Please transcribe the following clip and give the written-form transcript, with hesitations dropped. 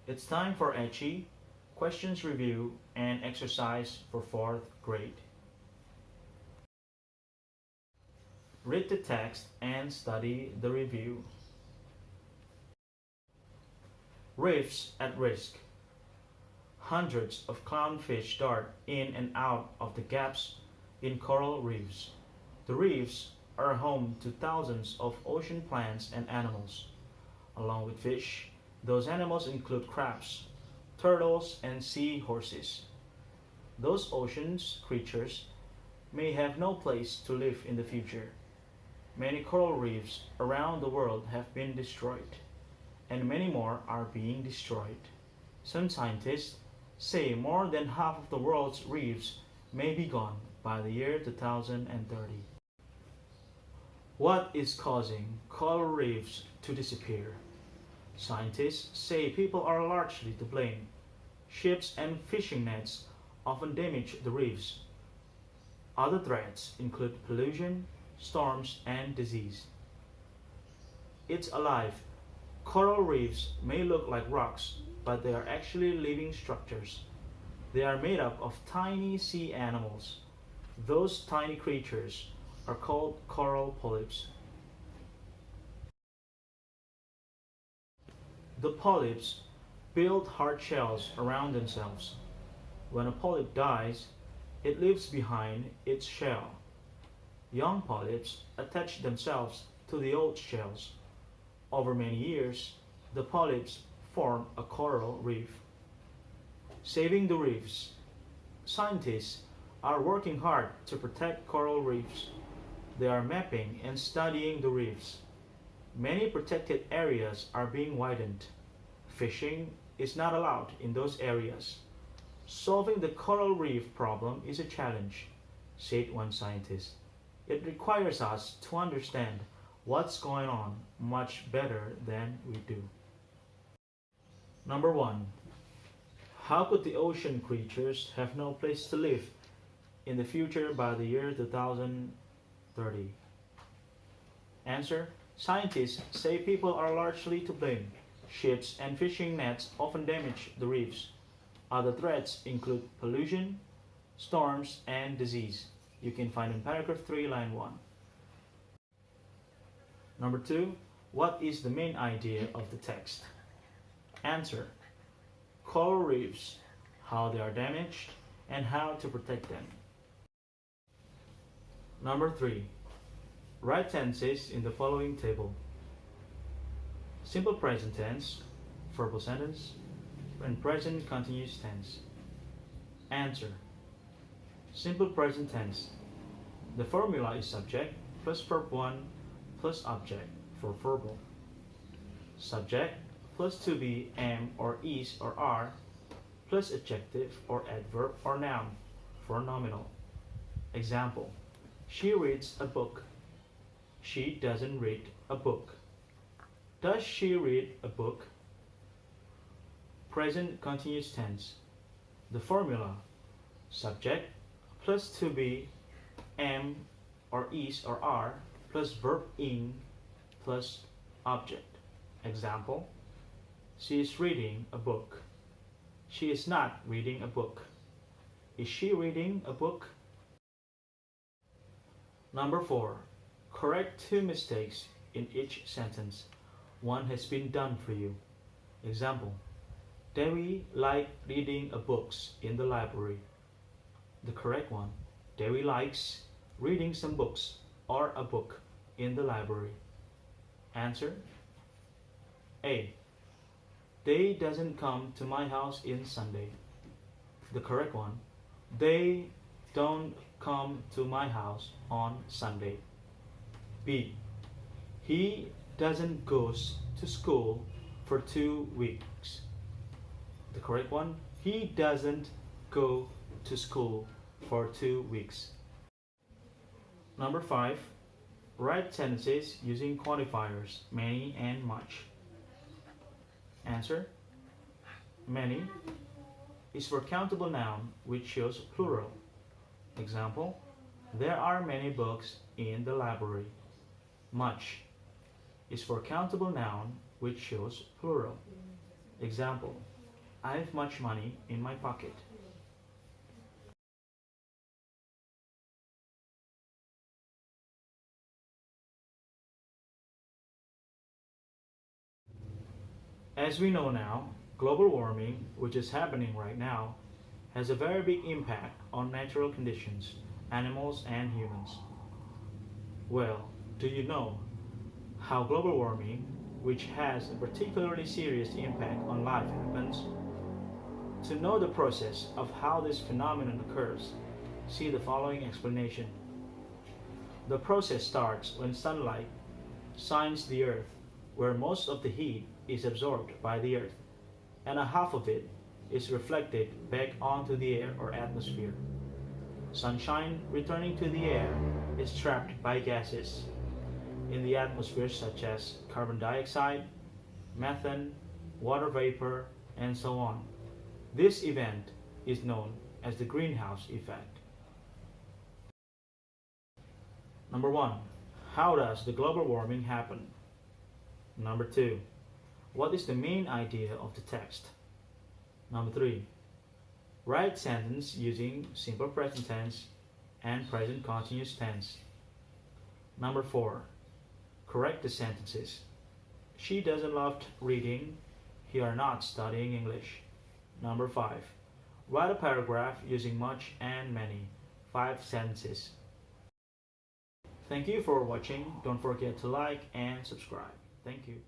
It's time for Etchi, questions review, and exercise for 4th grade. Read the text and study the review. Reefs at risk. Hundreds of clownfish dart in and out of the gaps in coral reefs. The reefs are home to thousands of ocean plants and animals. Along with fish, those animals include crabs, turtles, and sea horses. Those oceans creatures may have no place to live in the future. Many coral reefs around the world have been destroyed, and many more are being destroyed. Some scientists say more than half of the world's reefs may be gone by the year 2030. What is causing coral reefs to disappear? Scientists say people are largely to blame. Ships and fishing nets often damage the reefs. Other threats include pollution, storms, and disease. It's alive. Coral reefs may look like rocks, but they are actually living structures. They are made up of tiny sea animals. Those tiny creatures are called coral polyps. The polyps build hard shells around themselves. When a polyp dies, it leaves behind its shell. Young polyps attach themselves to the old shells. Over many years, the polyps form a coral reef. Saving the reefs. Scientists are working hard to protect coral reefs. They are mapping and studying the reefs. Many protected areas are being widened. Fishing is not allowed in those areas. Solving the coral reef problem is a challenge, said one scientist. It requires us to understand what's going on much better than we do. Number 1. How could the ocean creatures have no place to live in the future by the year 2030? Answer. Scientists say people are largely to blame. Ships and fishing nets often damage the reefs. Other threats include pollution, storms, and disease. You can find in paragraph 3, line 1. Number 2. What is the main idea of the text? Answer. Coral reefs, how they are damaged, and how to protect them. Number 3. Write tenses in the following table. Simple present tense, verbal sentence, and present continuous tense. Answer. Simple present tense. The formula is subject plus verb 1 plus object for verbal. Subject plus to be, am, or is, or are, plus adjective or adverb or noun for nominal. Example. She reads a book. She doesn't read a book. Does she read a book? Present continuous tense. The formula. Subject plus to be, am, or is, or are, plus verb in, plus object. Example. She is reading a book. She is not reading a book. Is she reading a book? Number 4. Correct 2 mistakes in each sentence. One has been done for you. Example. Dewi liked reading a books in the library. The correct one. Dewi likes reading some books or a book in the library. Answer. A. They doesn't come to my house in Sunday. The correct one. They don't come to my house on Sunday. B. He doesn't go to school for 2 weeks. The correct one. He doesn't go to school for 2 weeks. Number 5. Write sentences using quantifiers many and much. Answer. Many is for countable noun which shows plural. Example. There are many books in the library. Much is for countable noun which shows plural. Example. I have much money in my pocket. As we know now, global warming, which is happening right now, has a very big impact on natural conditions, animals and humans. Well, do you know how global warming, which has a particularly serious impact on life, happens? To know the process of how this phenomenon occurs, see the following explanation. The process starts when sunlight shines the earth, where most of the heat is absorbed by the earth, and a half of it is reflected back onto the air or atmosphere. Sunshine returning to the air is trapped by gases in the atmosphere such as carbon dioxide, methane, water vapor, and so on. This event is known as the greenhouse effect. Number 1. How does the global warming happen? Number 2. What is the main idea of the text? Number 3. Write sentence using simple present tense and present continuous tense. Number 4. Correct the sentences. She doesn't love reading. He are not studying English. Number 5. Write a paragraph using much and many. 5 sentences. Thank you for watching. Don't forget to like and subscribe. Thank you.